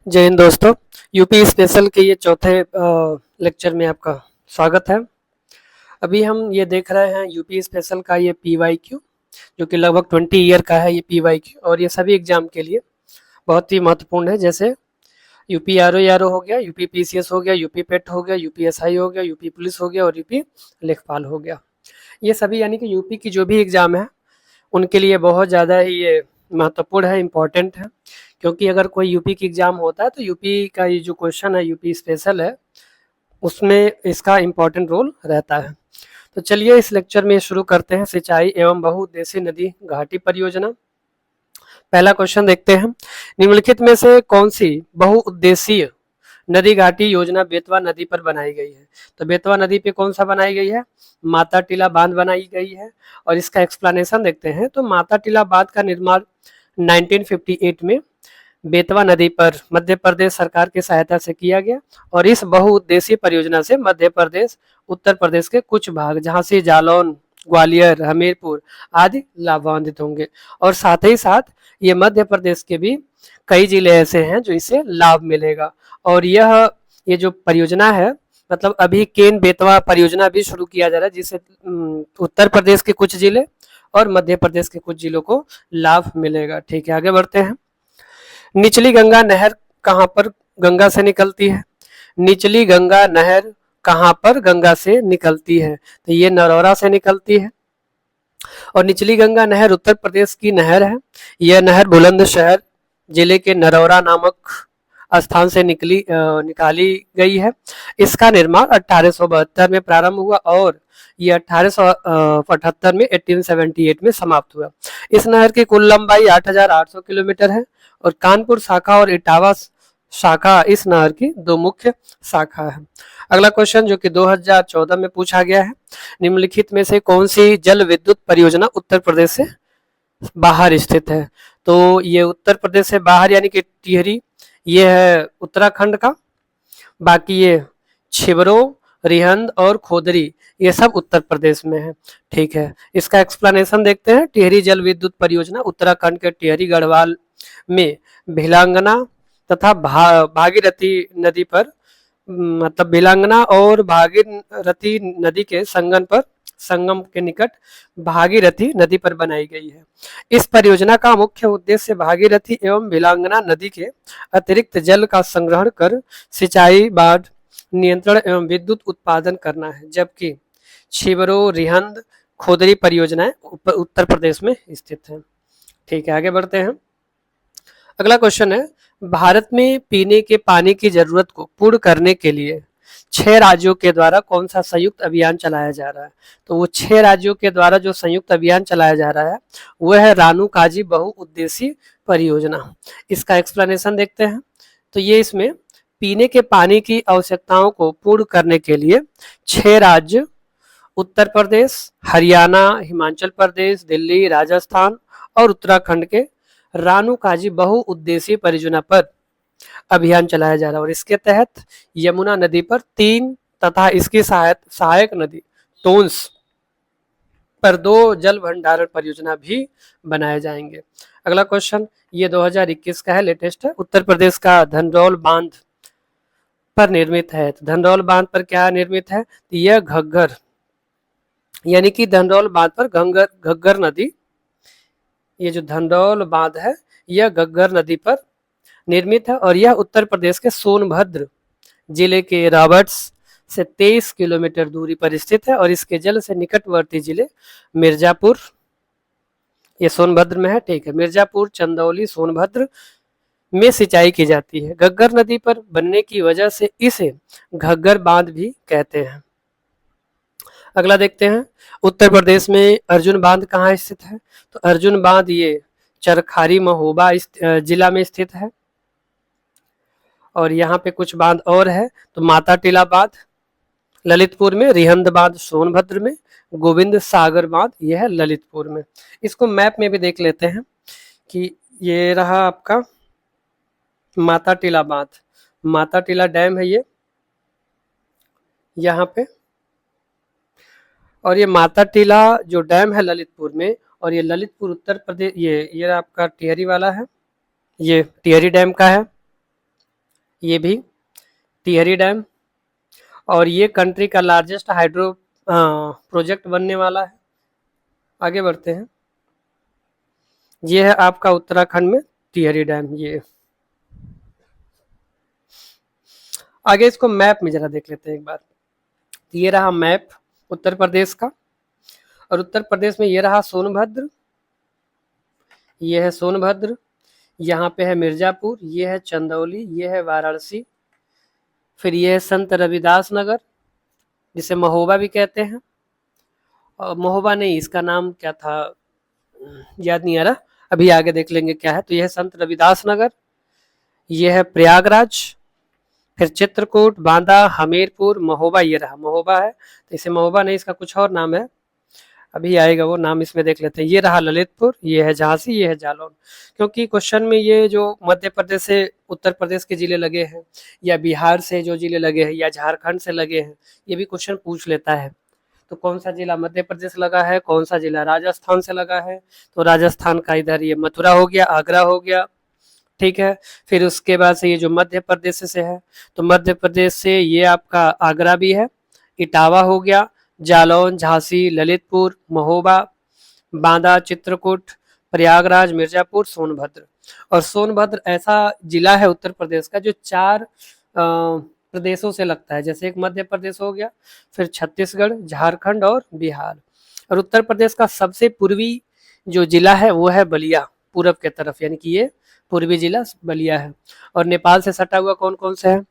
जय हिंद दोस्तों। UP special के ये चौथे लेक्चर में आपका स्वागत है। अभी हम ये देख रहे हैं यूपी स्पेशल का ये पीवाईक्यू, जो कि लगभग 20 ईयर का है ये पीवाईक्यू, और ये सभी एग्जाम के लिए बहुत ही महत्वपूर्ण है। जैसे यूपी आरओ हो गया, यूपी पीसीएस हो गया, यूपी पेट हो गया, यूपी एसआई हो गया, यूपी पुलिस हो गया और यूपी लेखपाल हो गया। ये सभी यानी कि यूपी की जो भी एग्जाम है उनके लिए बहुत ज़्यादा ही ये महत्वपूर्ण है, इम्पोर्टेंट है। क्योंकि अगर कोई यूपी की एग्ज़ाम होता है तो यूपी का ये जो क्वेश्चन है यूपी स्पेशल है उसमें इसका इम्पोर्टेंट रोल रहता है। तो चलिए इस लेक्चर में शुरू करते हैं। सिंचाई एवं बहुउद्देशीय नदी घाटी परियोजना। पहला क्वेश्चन देखते हैं। निम्नलिखित में से कौन सी बहुउद्देशीय नदी घाटी योजना बेतवा नदी पर बनाई गई है? तो बेतवा नदी पे कौन सा बनाई गई है? माता टीला बांध बनाई गई है। और इसका एक्सप्लेनेशन देखते हैं। तो माता टीला बांध का निर्माण 1958 में बेतवा नदी पर मध्य प्रदेश सरकार की सहायता से किया गया, और इस बहुउद्देशीय परियोजना से मध्य प्रदेश, उत्तर प्रदेश के कुछ भाग झांसी, जालौन, ग्वालियर, हमीरपुर आदि लाभान्वित होंगे। और साथ ही साथ ये मध्य प्रदेश के भी कई जिले ऐसे हैं जो इससे लाभ मिलेगा। और ये जो परियोजना है, मतलब अभी केन बेतवा परियोजना भी शुरू किया जा रहा है, जिससे उत्तर प्रदेश के कुछ जिले और मध्य प्रदेश के कुछ जिलों को लाभ मिलेगा। ठीक है, आगे बढ़ते हैं। निचली गंगा नहर कहाँ पर गंगा से निकलती है? निचली गंगा नहर कहाँ पर गंगा से निकलती है? तो ये नरौरा से निकलती है। और निचली गंगा नहर उत्तर प्रदेश की नहर है। यह नहर बुलंदशहर जिले के नरौरा नामक स्थान से निकाली गई है। इसका निर्माण 1872 में प्रारंभ हुआ और ये 1878 में 1878 में समाप्त हुआ। इस नहर की कुल लंबाई 8,800 किलोमीटर है और कानपुर शाखा और इटावा शाखा इस नहर की दो मुख्य शाखा है। अगला क्वेश्चन जो कि 2014 में पूछा गया है। निम्नलिखित में से कौन सी जल विद्युत परियोजना उत्तर प्रदेश से बाहर स्थित है? तो ये उत्तर प्रदेश से बाहर यानी कि टिहरी, ये है उत्तराखंड का। बाकी ये छिबरो, रिहंद और खोदरी ये सब उत्तर प्रदेश में है। ठीक है, इसका एक्सप्लेनेशन देखते हैं। टिहरी जल विद्युत परियोजना उत्तराखंड के टिहरी गढ़वाल में भिलांगना तथा भागीरथी नदी पर, मतलब भिलांगना और भागीरथी नदी के संगम के निकट भागीरथी नदी पर बनाई गई है। इस परियोजना का मुख्य उद्देश्य भागीरथी एवं भिलांगना नदी के अतिरिक्त जल का संग्रहण कर सिंचाई, बाढ़ नियंत्रण एवं विद्युत उत्पादन करना है, जबकि छिबरो, रिहंद, खोदरी परियोजनाएं उत्तर प्रदेश में स्थित है। ठीक है, आगे बढ़ते हैं। अगला क्वेश्चन है। भारत में पीने के पानी की जरूरत को पूर्ण करने के लिए 6 राज्यों के द्वारा कौन सा संयुक्त अभियान चलाया जा रहा है? तो वो 6 राज्यों के द्वारा जो संयुक्त अभियान चलाया जा रहा है वह है रानू काजी बहुउद्देशीय परियोजना। इसका एक्सप्लेनेशन देखते हैं। तो ये इसमें पीने के पानी की आवश्यकताओं को पूर्ण करने के लिए 6 राज्य उत्तर प्रदेश, हरियाणा, हिमाचल प्रदेश, दिल्ली, राजस्थान और उत्तराखंड के रानू काजी बहुउद्देशीय परियोजना पर अभियान चलाया जा रहा है। और इसके तहत यमुना नदी पर 3 तथा इसकी सहायक नदी टोंस पर 2 जल भंडारण परियोजना भी बनाए जाएंगे। अगला क्वेश्चन ये 2021 का है, लेटेस्ट है। उत्तर प्रदेश का धनरौल बांध पर निर्मित है। तो धनरौल बांध पर क्या निर्मित है? तो यह घग्गर यानी कि धनरौल बांध पर घग्गर नदी, ये जो धनरौल बांध है यह घग्गर नदी पर निर्मित है और यह उत्तर प्रदेश के सोनभद्र जिले के रॉबर्ट्स से 23 किलोमीटर दूरी पर स्थित है। और इसके जल से निकटवर्ती जिले मिर्जापुर, ये सोनभद्र में है। ठीक है, मिर्जापुर, चंदौली, सोनभद्र में सिंचाई की जाती है। घग्गर नदी पर बनने की वजह से इसे घग्गर बांध भी कहते हैं। अगला देखते हैं। उत्तर प्रदेश में अर्जुन बांध कहाँ स्थित है? तो अर्जुन बांध ये चरखारी महोबा जिला में स्थित है। और यहाँ पे कुछ बांध और है। तो माता टीला बांध ललितपुर में, रिहंद बांध सोनभद्र में, गोविंद सागर बांध यह है ललितपुर में। इसको मैप में भी देख लेते हैं कि ये रहा आपका माता टीला बांध, माता टीला डैम है ये यहाँ पे। और ये माता टीला जो डैम है ललितपुर में, और ये ललितपुर उत्तर प्रदेश, ये आपका टिहरी वाला है, ये टिहरी डैम का है। ये भी टिहरी डैम। और ये कंट्री का लार्जेस्ट हाइड्रो प्रोजेक्ट बनने वाला है। आगे बढ़ते हैं। ये है आपका उत्तराखंड में टिहरी डैम। ये आगे इसको मैप में जरा देख लेते हैं एक बार। ये रहा मैप उत्तर प्रदेश का, और उत्तर प्रदेश में ये रहा सोनभद्र, ये है सोनभद्र, यहाँ पे है मिर्जापुर, ये है चंदौली, ये है वाराणसी, फिर ये है संत रविदास नगर जिसे महोबा भी कहते हैं। और महोबा नहीं, इसका नाम क्या था याद नहीं आ रहा, अभी आगे देख लेंगे क्या है। तो यह है संत रविदास नगर, ये है प्रयागराज, फिर चित्रकूट, बांदा, हमीरपुर, महोबा। ये रहा महोबा है, तो इसे महोबा नहीं, इसका कुछ और नाम है, अभी आएगा वो नाम, इसमें देख लेते हैं। ये रहा ललितपुर, ये है झांसी, ये है जालौन। क्योंकि क्वेश्चन में ये जो मध्य प्रदेश से उत्तर प्रदेश के जिले लगे हैं, या बिहार से जो जिले लगे हैं, या झारखंड से लगे हैं, ये भी क्वेश्चन पूछ लेता है। तो कौन सा जिला मध्य प्रदेश लगा है, कौन सा जिला राजस्थान से लगा है, तो राजस्थान का इधर ये मथुरा हो गया, आगरा हो गया, ठीक है। फिर उसके बाद से ये जो मध्य प्रदेश से है, तो मध्य प्रदेश से ये आपका आगरा भी है, इटावा हो गया, जालौन, झांसी, ललितपुर, महोबा, बांदा, चित्रकूट, प्रयागराज, मिर्जापुर, सोनभद्र। और सोनभद्र ऐसा जिला है उत्तर प्रदेश का जो 4 प्रदेशों से लगता है। जैसे एक मध्य प्रदेश हो गया, फिर छत्तीसगढ़, झारखंड और बिहार। और उत्तर प्रदेश का सबसे पूर्वी जो जिला है वो है बलिया, पूरब के तरफ, यानी कि ये पूर्वी जिला बलिया है। और नेपाल से सटा हुआ कौन कौन से है,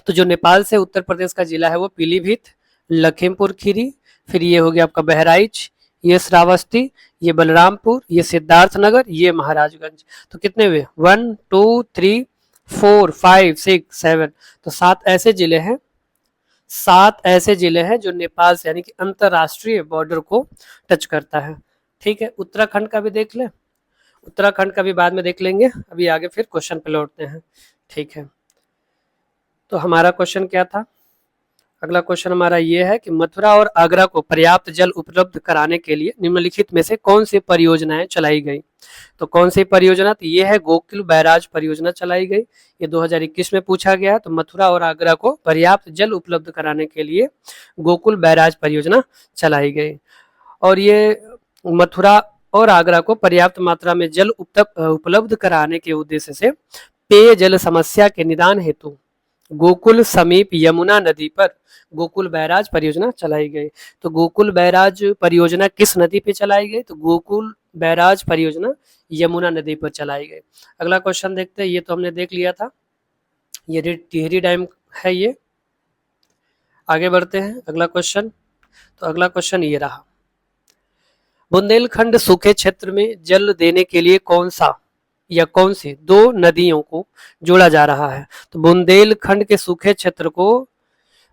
तो जो नेपाल से उत्तर प्रदेश का जिला है वो पीलीभीत, लखीमपुर खीरी, फिर ये हो गया आपका बहराइच, ये श्रावस्ती, ये बलरामपुर, ये सिद्धार्थनगर, ये महाराजगंज। तो कितने हुए, 1 2 3 4 5 6 7, तो 7 ऐसे जिले हैं, 7 ऐसे जिले हैं जो नेपाल से यानी कि अंतरराष्ट्रीय बॉर्डर को टच करता है। ठीक है, उत्तराखंड का भी देख लें, उत्तराखंड का भी बाद में देख लेंगे, अभी आगे फिर क्वेश्चन पे लौटते हैं। ठीक है, तो हमारा क्वेश्चन क्या था, अगला क्वेश्चन हमारा ये है कि मथुरा और आगरा को पर्याप्त जल उपलब्ध कराने के लिए निम्नलिखित में से कौन सी परियोजनाएं चलाई गई। तो कौन सी परियोजना, तो ये है गोकुल बैराज परियोजना चलाई गई, ये 2021 में पूछा गया। तो मथुरा और आगरा को पर्याप्त जल उपलब्ध कराने के लिए गोकुल बैराज परियोजना चलाई गई। और ये मथुरा और आगरा को पर्याप्त मात्रा में जल उपलब्ध कराने के उद्देश्य से पेयजल समस्या के निदान हेतु गोकुल समीप यमुना नदी पर गोकुल बैराज परियोजना चलाई गई। तो गोकुल बैराज परियोजना किस नदी पे चलाई गई, तो गोकुल बैराज परियोजना यमुना नदी पर चलाई गई। अगला क्वेश्चन देखते हैं, ये तो हमने देख लिया था, ये टिहरी डैम है। ये आगे बढ़ते हैं अगला क्वेश्चन। तो अगला क्वेश्चन ये रहा, बुंदेलखंड सूखे क्षेत्र में जल देने के लिए कौन सा या कौन सी 2 नदियों को जोड़ा जा रहा है। तो बुंदेलखंड के सूखे क्षेत्र को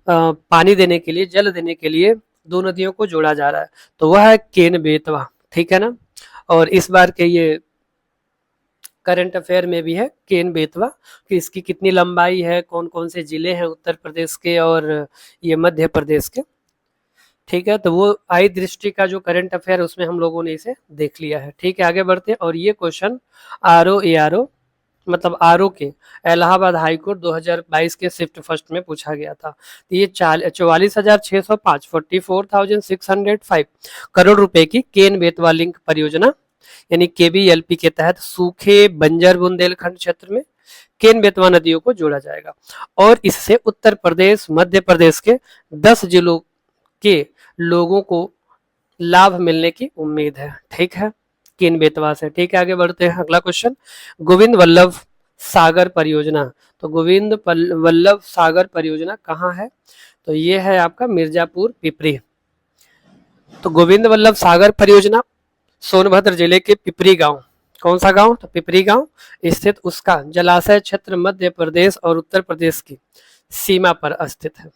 पानी देने के लिए, जल देने के लिए 2 नदियों को जोड़ा जा रहा है, तो वह है केन बेतवा, ठीक है ना। और इस बार के ये करंट अफेयर में भी है केन बेतवा कि इसकी कितनी लंबाई है, कौन कौन से जिले हैं उत्तर प्रदेश के और ये मध्य प्रदेश के। ठीक है, तो वो आई दृष्टि का जो करंट अफेयर उसमें हम लोगों ने इसे देख लिया है। ठीक है, आगे बढ़ते हैं। और ये क्वेश्चन आरओ मतलब आरओ के इलाहाबाद हाईकोर्ट 2022 के शिफ्ट फर्स्ट में पूछा गया था। तो ये 44,605 44,605 करोड़ रुपए की केन बेतवा लिंक परियोजना यानी केबीएलपी के तहत सूखे बंजर बुंदेलखंड क्षेत्र में केन बेतवा नदियों को जोड़ा जाएगा। और इससे उत्तर प्रदेश, मध्य प्रदेश के 10 जिलों के लोगों को लाभ मिलने की उम्मीद है। ठीक है, केन बेतवा से। ठीक है, आगे बढ़ते हैं। अगला क्वेश्चन, गोविंद वल्लभ सागर परियोजना। तो गोविंद वल्लभ सागर परियोजना कहाँ है, तो ये है आपका मिर्जापुर पिपरी। तो गोविंद वल्लभ सागर परियोजना सोनभद्र जिले के पिपरी गांव, कौन सा गांव, तो पिपरी गांव स्थित उसका जलाशय क्षेत्र मध्य प्रदेश और उत्तर प्रदेश की सीमा पर स्थित है।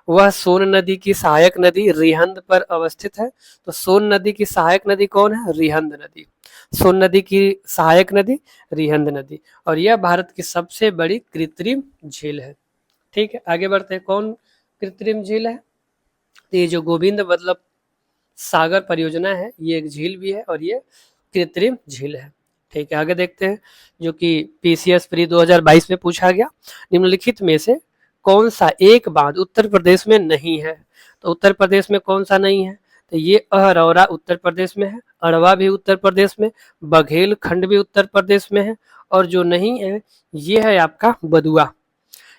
वह सोन नदी की सहायक नदी रिहंद पर अवस्थित है। तो सोन नदी की सहायक नदी कौन है, रिहंद नदी। सोन नदी की सहायक नदी रिहंद नदी, और यह भारत की सबसे बड़ी कृत्रिम झील है। ठीक है, आगे बढ़ते हैं। कौन कृत्रिम झील है, तो ये जो गोविंद वल्लभ सागर परियोजना है, ये एक झील भी है और ये कृत्रिम झील है। ठीक है, आगे देखते हैं जो कि पीसीएस प्री 2022 में पूछा गया, निम्नलिखित में से कौन सा एक बांध उत्तर प्रदेश में नहीं है। तो उत्तर प्रदेश में कौन सा नहीं है, तो ये अहरौरा उत्तर प्रदेश में है, अरवा भी उत्तर प्रदेश में, बघेलखंड भी उत्तर प्रदेश में है, और जो नहीं है ये है आपका बदुआ,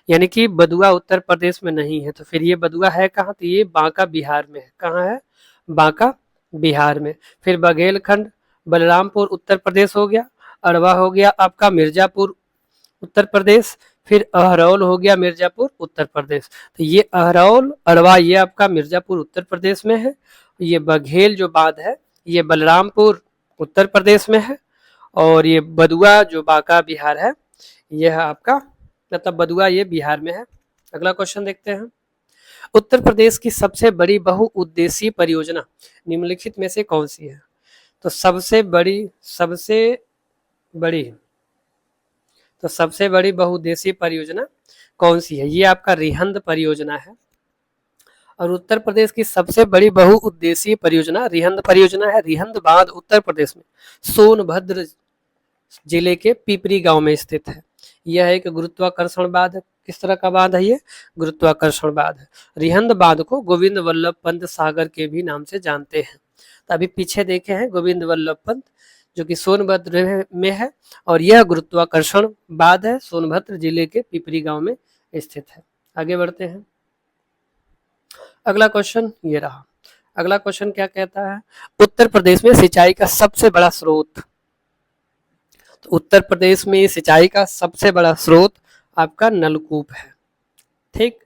यानी कि बदुआ उत्तर प्रदेश में नहीं है। तो फिर ये बदुआ है कहाँ, तो ये बांका बिहार में है। कहाँ है, बांका बिहार में। फिर बघेलखंड बलरामपुर उत्तर प्रदेश हो गया, अरवा हो गया आपका मिर्जापुर उत्तर प्रदेश, फिर अहरौल हो गया मिर्जापुर उत्तर प्रदेश। तो ये अहरौल अरवा ये आपका मिर्जापुर उत्तर प्रदेश में है, ये बघेल जो बांध है ये बलरामपुर उत्तर प्रदेश में है, और ये बदुआ जो बांका बिहार है यह आपका मतलब बदुआ ये बिहार में है। अगला क्वेश्चन देखते हैं, उत्तर प्रदेश की सबसे बड़ी बहुउद्देशीय परियोजना निम्नलिखित में से कौन सी है। तो सबसे बड़ी बहुउद्देशीय परियोजना कौन सी है, ये आपका रिहंद परियोजना है। और उत्तर प्रदेश की सबसे बड़ी बहुउद्देशीय परियोजना रिहंद परियोजना है। रिहंद बांध उत्तर प्रदेश में सोनभद्र जिले के पिपरी गांव में स्थित है। यह एक गुरुत्वाकर्षण बांध है। किस तरह का बांध है ये, गुरुत्वाकर्षण बांध है। रिहंद बांध को गोविंद वल्लभ पंत सागर के भी नाम से जानते हैं। तो अभी पीछे देखे हैं गोविंद वल्लभ पंत जो कि सोनभद्र में है, और यह गुरुत्वाकर्षण बांध है, सोनभद्र जिले के पिपरी गांव में स्थित है। आगे बढ़ते हैं, अगला क्वेश्चन ये रहा। अगला क्वेश्चन क्या कहता है, उत्तर प्रदेश में सिंचाई का सबसे बड़ा स्रोत। तो उत्तर प्रदेश में सिंचाई का सबसे बड़ा स्रोत आपका नलकूप है, ठीक।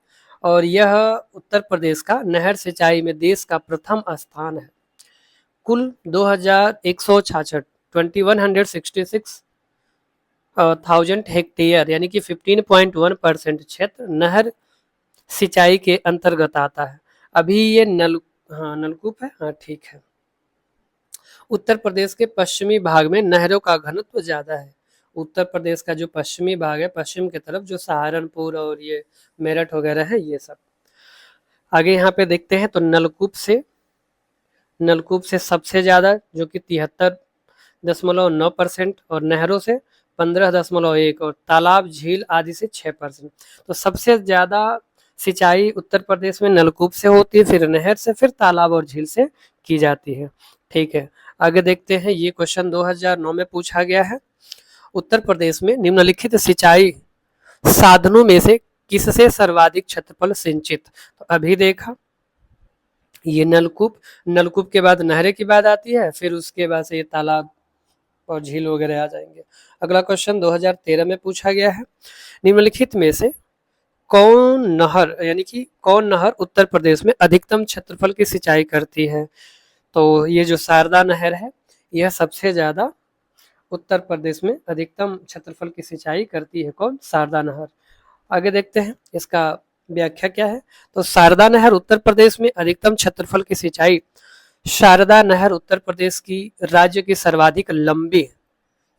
और यह उत्तर प्रदेश का नहर सिंचाई में देश का प्रथम स्थान है। कुल 2166 2166,000 हेक्टेयर यानी कि 15.1% क्षेत्र नहर सिंचाई के अंतर्गत आता है। अभी ये नलकूप है, हाँ ठीक है। उत्तर प्रदेश के पश्चिमी भाग में नहरों का घनत्व ज्यादा है। उत्तर प्रदेश का जो पश्चिमी भाग है, पश्चिम की तरफ जो सहारनपुर और ये मेरठ वगैरह है ये सब। आगे यहाँ पे देखते हैं तो नलकूप से सबसे ज्यादा जो कि 73.9% और नहरों से 15.1 और तालाब झील आदि से 6%। तो सबसे ज्यादा सिंचाई उत्तर प्रदेश में नलकूप से होती है, फिर नहर से, फिर तालाब और झील से की जाती है, ठीक है। आगे देखते हैं, ये क्वेश्चन 2009 में पूछा गया है। उत्तर प्रदेश में निम्नलिखित सिंचाई साधनों में से किससे सर्वाधिक क्षेत्रफल सिंचित। तो अभी देखा ये नलकूप के बाद नहरें की बात आती है, फिर उसके बाद से ये तालाब और झील वगैरह आ जाएंगे। अगला क्वेश्चन 2013 में पूछा गया है, निम्नलिखित में से कौन नहर उत्तर प्रदेश में अधिकतम क्षेत्रफल की सिंचाई करती है। तो ये जो शारदा नहर है यह सबसे ज्यादा उत्तर प्रदेश में अधिकतम क्षेत्रफल की सिंचाई करती है। कौन, शारदा नहर। आगे देखते हैं इसका व्याख्या क्या है। तो शारदा नहर उत्तर प्रदेश में अधिकतम क्षेत्रफल की सिंचाई, शारदा नहर उत्तर प्रदेश की राज्य की सर्वाधिक लंबी,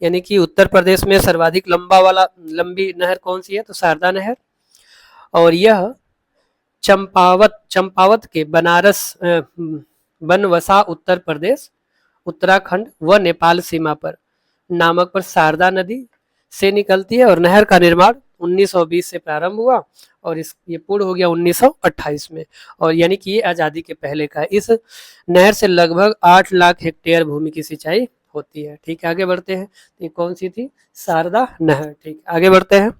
यानी कि उत्तर प्रदेश में सर्वाधिक लंबी नहर कौन सी है, तो शारदा नहर। और यह चंपावत के बनारस बनवसा उत्तर प्रदेश, उत्तराखंड व नेपाल सीमा पर नामक पर शारदा नदी से निकलती है। और नहर का निर्माण 1920 से प्रारंभ हुआ और ये पूर्ण हो गया 1928 में, और यानी कि ये आज़ादी के पहले का है। इस नहर से लगभग 8 लाख हेक्टेयर भूमि की सिंचाई होती है, ठीक है। आगे बढ़ते हैं, ये कौन सी थी, शारदा नहर, ठीक। आगे बढ़ते हैं,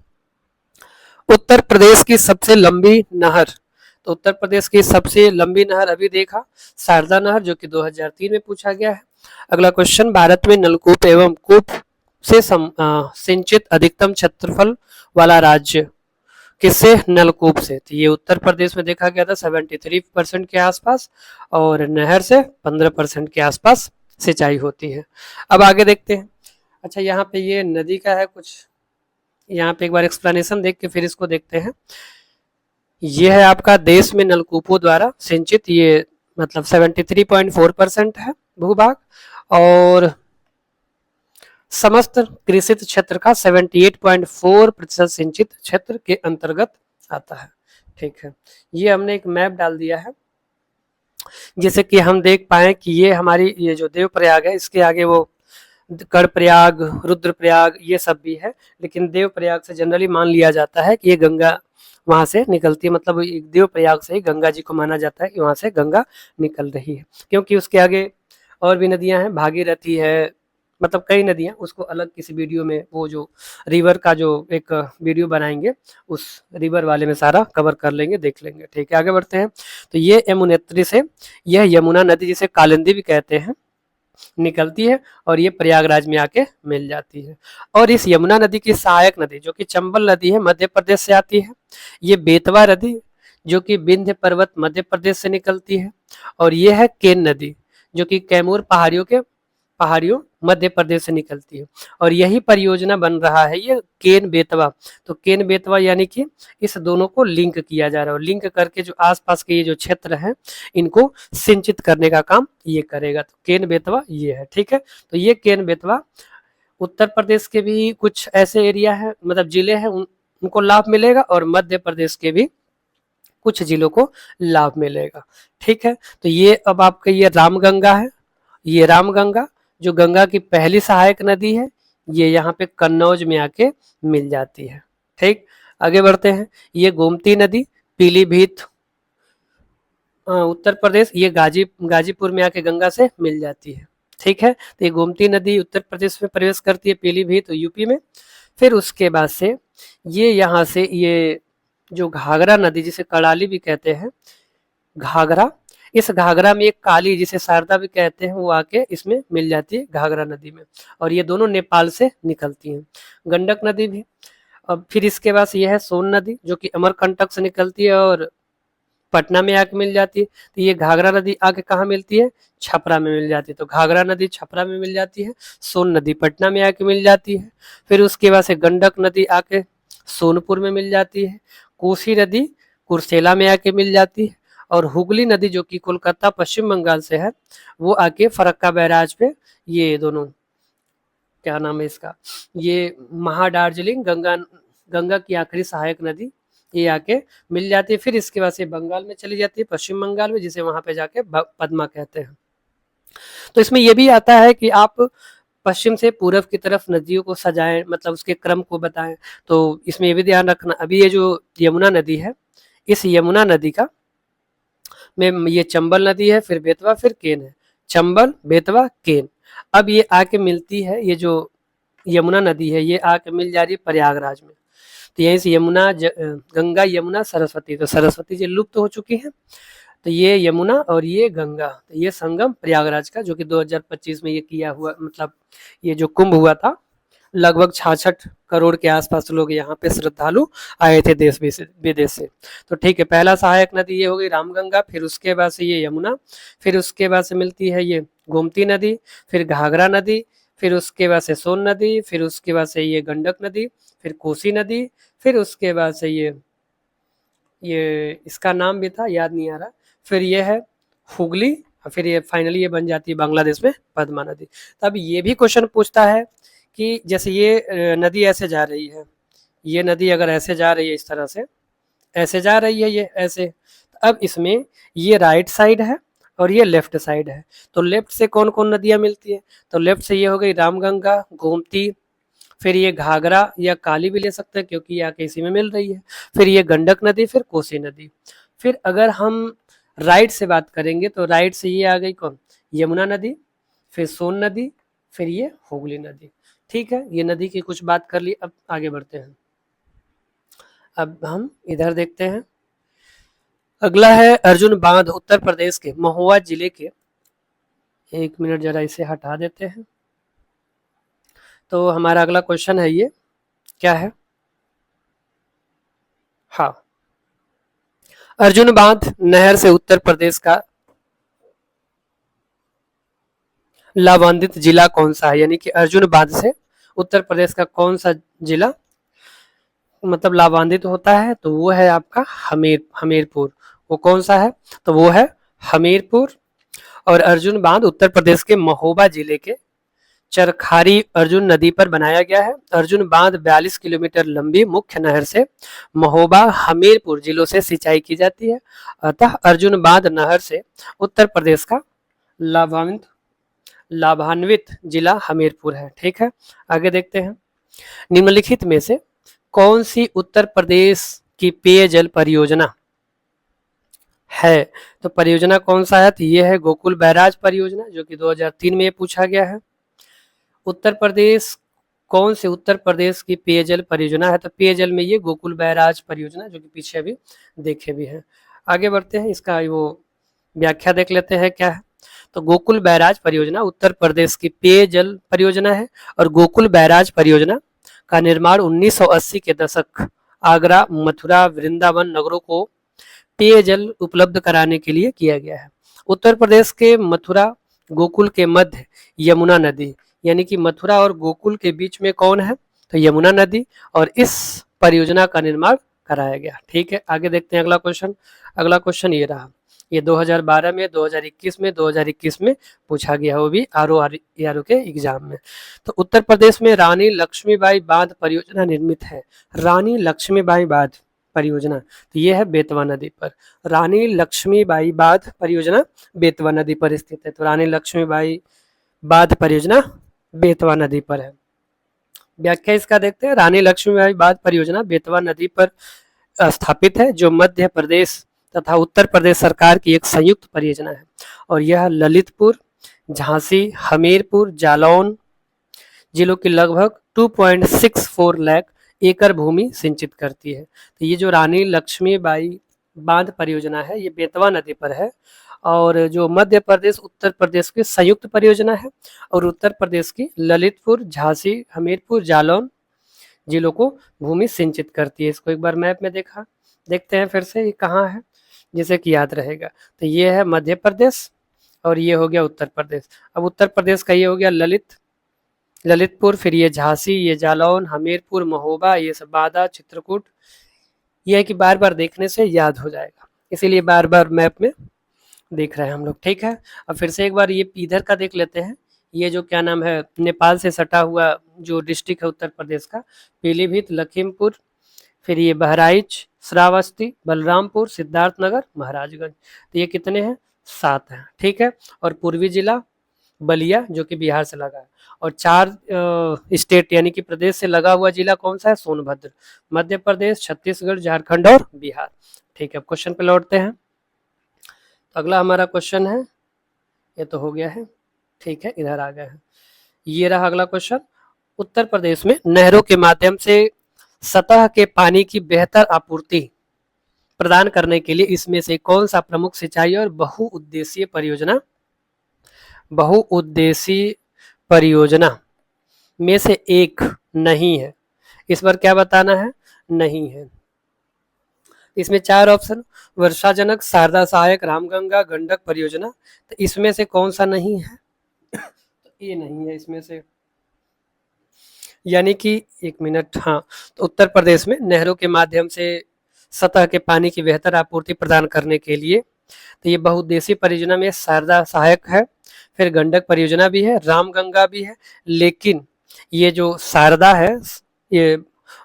उत्तर प्रदेश की सबसे लंबी नहर। तो उत्तर प्रदेश की सबसे लंबी नहर अभी देखा शारदा नहर जो कि 2003 में पूछा गया है। अगला क्वेश्चन, भारत में नलकूप एवं कूप से सिंचित अधिकतम क्षेत्रफल वाला राज्य किससे, नलकूप से। तो ये उत्तर प्रदेश में देखा गया था 73% के आसपास, और नहर से 15% के आसपास सिंचाई होती है। अब आगे देखते हैं। अच्छा, यहाँ पे ये नदी का है कुछ, यहाँ पे एक बार एक्सप्लेनेशन देख के फिर इसको देखते हैं। ये है आपका देश में नलकूपों द्वारा सिंचित, ये मतलब 73.4% है भूभाग, और समस्त कृषि क्षेत्र का 78.4% सिंचित क्षेत्र के अंतर्गत आता है, ठीक है। ये हमने एक मैप डाल दिया है जिससे कि हम देख पाए कि ये हमारी ये जो देवप्रयाग है इसके आगे वो कर्णप्रयाग, रुद्रप्रयाग ये सब भी है, लेकिन देवप्रयाग से जनरली मान लिया जाता है कि ये गंगा वहाँ से निकलती है, मतलब देवप्रयाग से ही गंगा जी को माना जाता है कि वहाँ से गंगा निकल रही है, क्योंकि उसके आगे और भी नदियाँ हैं, भागीरथी है, मतलब कई नदियाँ, उसको अलग किसी वीडियो में वो जो रिवर का जो एक वीडियो बनाएंगे उस रिवर वाले में सारा कवर कर लेंगे, देख लेंगे। ठीक है, आगे बढ़ते हैं। तो ये यमुनेत्री से यह यमुना नदी जिसे कालिंदी भी कहते हैं निकलती है और ये प्रयागराज में आके मिल जाती है। और इस यमुना नदी की सहायक नदी जो कि चंबल नदी है, मध्य प्रदेश से आती है। ये बेतवा नदी जो कि विंध्य पर्वत मध्य प्रदेश से निकलती है। और ये है केन नदी जो कि कैमूर पहाड़ियों मध्य प्रदेश से निकलती है। और यही परियोजना बन रहा है ये केन बेतवा। तो केन बेतवा यानी कि इस दोनों को लिंक किया जा रहा है, और लिंक करके जो आसपास के ये जो क्षेत्र है इनको सिंचित करने का काम ये करेगा। तो केन बेतवा ये है। ठीक है, तो ये केन बेतवा उत्तर प्रदेश के भी कुछ ऐसे एरिया है, मतलब जिले हैं, उनको लाभ मिलेगा, और मध्य प्रदेश के भी कुछ जिलों को लाभ मिलेगा। ठीक है, तो ये अब आपका ये रामगंगा है, ये रामगंगा जो गंगा की पहली सहायक नदी है, ये यहाँ पे कन्नौज में आके मिल जाती है। ठीक, आगे बढ़ते हैं। ये गोमती नदी पीलीभीत उत्तर प्रदेश, ये गाजीपुर में आके गंगा से मिल जाती है। ठीक है, तो ये गोमती नदी उत्तर प्रदेश में प्रवेश करती है, पीलीभीत यूपी में। फिर उसके बाद से ये यहाँ से ये जो घाघरा नदी जिसे कराली भी कहते हैं, घाघरा, इस घाघरा में एक काली जिसे शारदा भी कहते हैं वो आके इसमें मिल जाती है घाघरा नदी में, और ये दोनों नेपाल से निकलती हैं। गंडक नदी भी। अब फिर इसके बाद ये है सोन नदी जो कि अमरकंटक से निकलती है और पटना में आके मिल जाती है। तो ये घाघरा नदी आके कहाँ मिलती है? छपरा में मिल जाती है। तो घाघरा नदी छपरा में मिल जाती है, सोन नदी पटना में आके मिल जाती है। फिर उसके बाद से गंडक नदी आके सोनपुर में मिल जाती है, कोसी नदी कुर्सेला में आके मिल जाती है, और हुगली नदी जो कि कोलकाता पश्चिम बंगाल से है वो आके फरक्का बैराज पे, ये दोनों क्या नाम है इसका, ये महादार्जिलिंग गंगा की आखिरी सहायक नदी ये आके मिल जाती है। फिर इसके बाद से बंगाल में चली जाती है, पश्चिम बंगाल में, जिसे वहां पे जाके पद्मा कहते हैं। तो इसमें यह भी आता है कि आप पश्चिम से पूर्व की तरफ नदियों को सजाएं, मतलब उसके क्रम को बताएं। तो इसमें ये भी ध्यान रखना, अभी ये जो यमुना नदी है, इस यमुना नदी का में ये चंबल नदी है, फिर बेतवा, फिर केन है, चंबल बेतवा केन। अब ये आके मिलती है, ये जो यमुना नदी है ये आके मिल जा रही है प्रयागराज में। तो यहीं से गंगा यमुना सरस्वती, तो सरस्वती जी लुप्त हो चुकी है, तो ये यमुना और ये गंगा, तो ये संगम प्रयागराज का जो कि 2025 में ये किया हुआ, मतलब ये जो कुंभ हुआ था, लगभग 66 करोड़ के आसपास लोग यहाँ पे श्रद्धालु आए थे देश विदेश से। तो ठीक है, पहला सहायक नदी ये हो गई रामगंगा, फिर उसके बाद से ये यमुना, फिर उसके बाद से मिलती है ये गोमती नदी, फिर घाघरा नदी, फिर उसके बाद से सोन नदी, फिर उसके बाद से ये गंडक नदी, फिर कोसी नदी, फिर उसके बाद से ये इसका नाम भी था याद नहीं आ रहा, फिर ये है हुगली, फिर ये फाइनली ये बन जाती है बांग्लादेश में पद्मा नदी। तब ये भी क्वेश्चन पूछता है कि जैसे ये नदी ऐसे जा रही है, ये नदी अगर ऐसे जा रही है, इस तरह से ऐसे जा रही है ये ऐसे, अब इसमें ये राइट साइड है और ये लेफ्ट साइड है, तो लेफ्ट से कौन कौन नदियां मिलती है? तो लेफ्ट से ये हो गई रामगंगा, गोमती, फिर ये घाघरा या काली भी ले सकते हैं क्योंकि ये आके इसी में मिल रही है, फिर ये गंडक नदी, फिर कोसी नदी। फिर अगर हम राइट से बात करेंगे तो राइट से ये आ गई कौन? यमुना नदी, फिर सोन नदी, फिर ये हुगली नदी। ठीक है, ये नदी की कुछ बात कर ली। अब आगे बढ़ते हैं, अब हम इधर देखते हैं। अगला है अर्जुन बांध, उत्तर प्रदेश के महुआ जिले के, एक मिनट जरा इसे हटा देते हैं। तो हमारा अगला क्वेश्चन है ये क्या है? हाँ, अर्जुन बांध नहर से उत्तर प्रदेश का लाभान्वित जिला कौन सा है? यानी कि अर्जुन बांध से उत्तर प्रदेश का कौन सा जिला मतलब लाभान्वित होता है? तो वो है आपका हमीरपुर। वो कौन सा है? तो वो है हमीरपुर। और अर्जुन बांध उत्तर प्रदेश के महोबा जिले के चरखारी अर्जुन नदी पर बनाया गया है। अर्जुन बांध 42 किलोमीटर लंबी मुख्य नहर से महोबा हमीरपुर जिलों से सिंचाई की जाती है। अतः अर्जुन बांध नहर से उत्तर प्रदेश का लाभान्वित लाभान्वित जिला हमीरपुर है। ठीक है, आगे देखते हैं। निम्नलिखित में से कौन सी उत्तर प्रदेश की पेयजल परियोजना है? तो परियोजना कौन सा है? तो ये है गोकुल बैराज परियोजना, जो कि 2003 में ये पूछा गया है। उत्तर प्रदेश, कौन से उत्तर प्रदेश की पेयजल परियोजना है? तो पेयजल में ये गोकुल बैराज परियोजना, जो कि पीछे अभी देखे भी हैं। आगे बढ़ते हैं, इसका वो व्याख्या देख लेते हैं क्या है। तो गोकुल बैराज परियोजना उत्तर प्रदेश की पेयजल परियोजना है और गोकुल बैराज परियोजना का निर्माण 1980 के दशक आगरा, मथुरा, वृंदावन नगरों को पेयजल उपलब्ध कराने के लिए किया गया है। उत्तर प्रदेश के मथुरा गोकुल के मध्य यमुना नदी, यानी कि मथुरा और गोकुल के बीच में कौन है? तो यमुना नदी, और इस परियोजना का निर्माण कराया गया। ठीक है, आगे देखते हैं अगला क्वेश्चन। अगला क्वेश्चन ये रहा, ये 2012 में, 2021 में पूछा गया, वो भी आरओ के एग्जाम में। तो उत्तर प्रदेश में रानी लक्ष्मीबाई बांध परियोजना निर्मित है। रानी लक्ष्मीबाई बांध परियोजना, तो ये है बेतवा नदी पर। रानी लक्ष्मीबाई बांध परियोजना बेतवा नदी पर स्थित है। तो रानी लक्ष्मीबाई बांध परियोजना बेतवा नदी पर है। व्याख्या इसका देखते हैं। रानी लक्ष्मीबाई बांध परियोजना बेतवा नदी पर स्थापित है, जो मध्य प्रदेश तथा उत्तर प्रदेश सरकार की एक संयुक्त परियोजना है और यह ललितपुर, झांसी, हमीरपुर, जालौन जिलों की लगभग 2.64 लाख एकड़ भूमि सिंचित करती है। तो ये जो रानी लक्ष्मीबाई बांध परियोजना है, ये बेतवा नदी पर है और जो मध्य प्रदेश उत्तर प्रदेश की संयुक्त परियोजना है और उत्तर प्रदेश की ललितपुर, झांसी, हमीरपुर, जालौन जिलों को भूमि सिंचित करती है। इसको एक बार मैप में देखते हैं फिर से, ये कहाँ है जिसे कि याद रहेगा। तो ये है मध्य प्रदेश और ये हो गया उत्तर प्रदेश। अब उत्तर प्रदेश का ये हो गया ललितपुर, फिर ये झांसी, ये जालौन, हमीरपुर, महोबा, ये सब बादा, चित्रकूट। ये है कि बार बार देखने से याद हो जाएगा, इसीलिए बार बार मैप में देख रहे हैं हम लोग। ठीक है, अब फिर से एक बार ये इधर का देख लेते हैं। ये जो क्या नाम है, नेपाल से सटा हुआ जो डिस्ट्रिक्ट है उत्तर प्रदेश का, पीलीभीत, लखीमपुर, फिर ये बहराइच, श्रावस्ती, बलरामपुर, सिद्धार्थनगर, महाराजगंज। तो ये कितने हैं? 7 हैं। ठीक है, और पूर्वी जिला बलिया, जो कि बिहार से लगा है, और 4 स्टेट यानी कि प्रदेश से लगा हुआ जिला कौन सा है? सोनभद्र, मध्य प्रदेश, छत्तीसगढ़, झारखंड और बिहार। ठीक है, अब क्वेश्चन पे लौटते हैं। तो अगला हमारा क्वेश्चन है, ये तो हो गया है। ठीक है, इधर आ गए हैं। ये रहा अगला क्वेश्चन। उत्तर प्रदेश में नहरों के माध्यम से सतह के पानी की बेहतर आपूर्ति प्रदान करने के लिए इसमें से कौन सा प्रमुख सिंचाई और बहुउद्देशीय परियोजना में से एक नहीं है? इस बार क्या बताना है? नहीं है। इसमें 4 ऑप्शन, वर्षाजनक, शारदा सहायक, रामगंगा, गंडक परियोजना। तो इसमें से कौन सा नहीं है? तो ये नहीं है इसमें से, यानी कि 1 मिनट, हाँ। तो उत्तर प्रदेश में नहरों के माध्यम से सतह के पानी की बेहतर आपूर्ति प्रदान करने के लिए, तो ये बहुउद्देशीय परियोजना में शारदा सहायक है, फिर गंडक परियोजना भी है, रामगंगा भी है, लेकिन ये जो शारदा है ये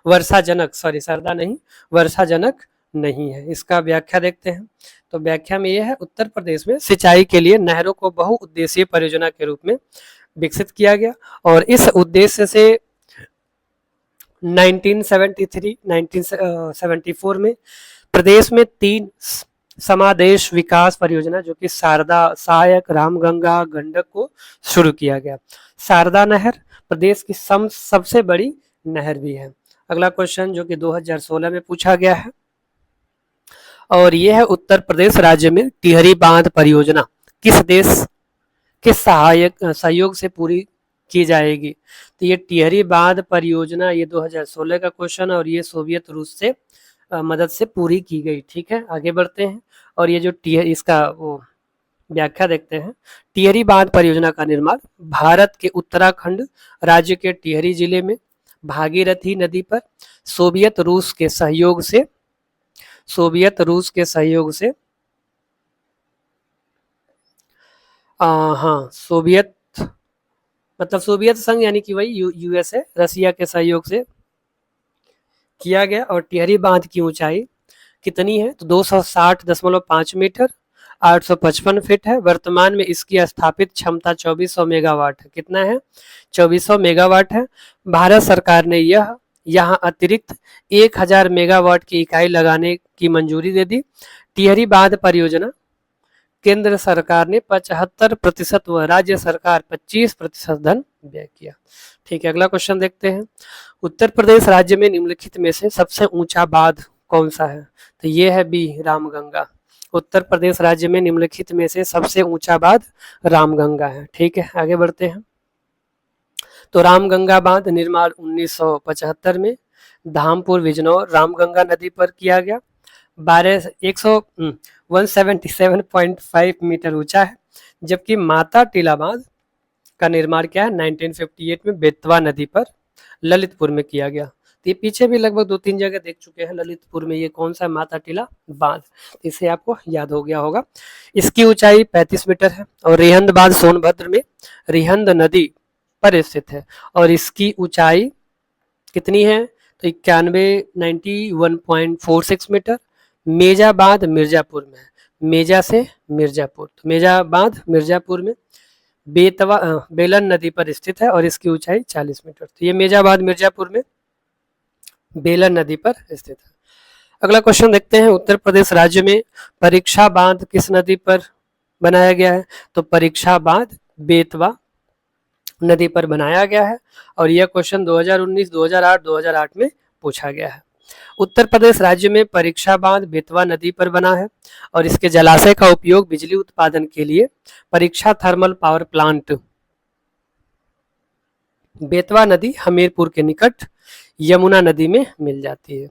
वर्षाजनक, सॉरी शारदा नहीं, वर्षाजनक नहीं है। इसका व्याख्या देखते हैं। तो व्याख्या में ये है, उत्तर प्रदेश में सिंचाई के लिए नहरों को बहुउद्देशीय परियोजना के रूप में विकसित किया गया और इस उद्देश्य से 1974 में प्रदेश में 3 समादेश विकास परियोजना, जो कि शारदा सहायक, रामगंगा, गंडक को शुरू किया गया। शारदा नहर प्रदेश की सबसे बड़ी नहर भी है। अगला क्वेश्चन जो कि 2016 में पूछा गया है और यह है, उत्तर प्रदेश राज्य में टिहरी बांध परियोजना किस देश के सहयोग से पूरी की जाएगी? तो ये टिहरी बांध परियोजना, ये 2016 का क्वेश्चन और ये सोवियत रूस से मदद से पूरी की गई। ठीक है, आगे बढ़ते हैं और ये जो इसका वो व्याख्या देखते हैं। टिहरी बांध परियोजना का निर्माण भारत के उत्तराखंड राज्य के टिहरी जिले में भागीरथी नदी पर सोवियत रूस के सहयोग से हाँ, सोवियत संघ यानी कि वही यूएसए, रसिया के सहयोग से किया गया। और टिहरी बांध की ऊंचाई कितनी है? तो 260.5 मीटर 855 फीट है। वर्तमान में इसकी स्थापित क्षमता 2400 मेगावाट है। कितना है? 2400 मेगावाट है। भारत सरकार ने यहाँ अतिरिक्त 1000 मेगावाट की इकाई लगाने की मंजूरी दे दी। टिहरी बांध परियोजना केंद्र सरकार ने 75% व राज्य सरकार 25% धन व्यय किया। ठीक है, अगला क्वेश्चन देखते हैं। उत्तर प्रदेश राज्य में निम्नलिखित में से सबसे ऊंचा बांध कौन सा है? तो ये है बी, रामगंगा। उत्तर प्रदेश राज्य में निम्नलिखित में से सबसे ऊंचा बांध रामगंगा है। ठीक है, आगे बढ़ते हैं। तो रामगंगा बांध निर्माण 1975 में धामपुर बिजनौर रामगंगा नदी पर किया गया। 177.5 मीटर ऊंचा है। जबकि माता टीला बांध का निर्माण क्या है? 1958 में बेतवा नदी पर ललितपुर में किया गया। तो ये पीछे भी लगभग 2-3 जगह देख चुके हैं ललितपुर में। ये कौन सा? माता टीला बांध। इसे आपको याद हो गया होगा। इसकी ऊंचाई 35 मीटर है और रिहंद बांध सोनभद्र में रिहंद नदी पर स्थित है और इसकी ऊंचाई कितनी है? तो 91.46 मीटर। मेजा बांध मिर्जापुर में है। मेजा से मिर्जापुर, तो मेजा बांध मिर्जापुर में बेतवा बेलन नदी पर स्थित है और इसकी ऊंचाई 40 मीटर। तो ये मेजा बांध मिर्जापुर में बेलन नदी पर स्थित है। अगला क्वेश्चन देखते हैं। उत्तर प्रदेश राज्य में परीक्षा बांध किस नदी पर बनाया गया है? तो परीक्षा बांध बेतवा नदी पर बनाया गया है और यह क्वेश्चन 2019, 2008, 2008 में पूछा गया है। उत्तर प्रदेश राज्य में परीक्षा बांध बेतवा नदी पर बना है और इसके जलाशय का उपयोग बिजली उत्पादन के लिए परीक्षा थर्मल पावर प्लांट बेतवा नदी हमीरपुर के निकट यमुना नदी में मिल जाती है।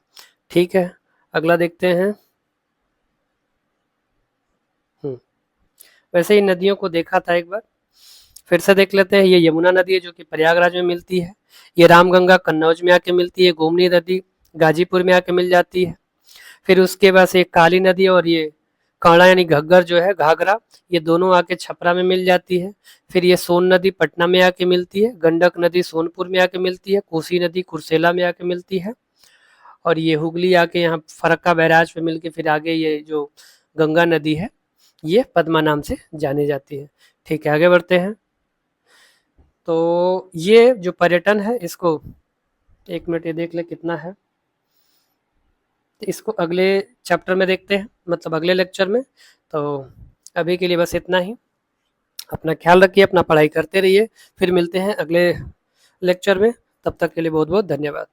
ठीक है, अगला देखते हैं। वैसे ही नदियों को देखा था एक बार, फिर से देख लेते हैं। ये यमुना नदी है जो कि प्रयागराज में मिलती है। ये रामगंगा कन्नौज में आके मिलती है। गोमती नदी गाजीपुर में आके मिल जाती है। फिर उसके बाद से काली नदी और ये कांड़ा यानी घग्गर जो है घाघरा, ये दोनों आके छपरा में मिल जाती है। फिर ये सोन नदी पटना में आके मिलती है। गंडक नदी सोनपुर में आके मिलती है। कोसी नदी कुर्सेला में आके मिलती है और ये हुगली आके यहाँ फरक्का बैराज पे मिलके फिर आगे ये जो गंगा नदी है ये पद्मा नाम से जानी जाती है। ठीक है, आगे बढ़ते हैं। तो ये जो पर्यटन है इसको 1 मिनट ये देख ले कितना है। तो इसको अगले चैप्टर में देखते हैं, मतलब अगले लेक्चर में। तो अभी के लिए बस इतना ही। अपना ख्याल रखिए, अपना पढ़ाई करते रहिए। फिर मिलते हैं अगले लेक्चर में। तब तक के लिए बहुत बहुत धन्यवाद।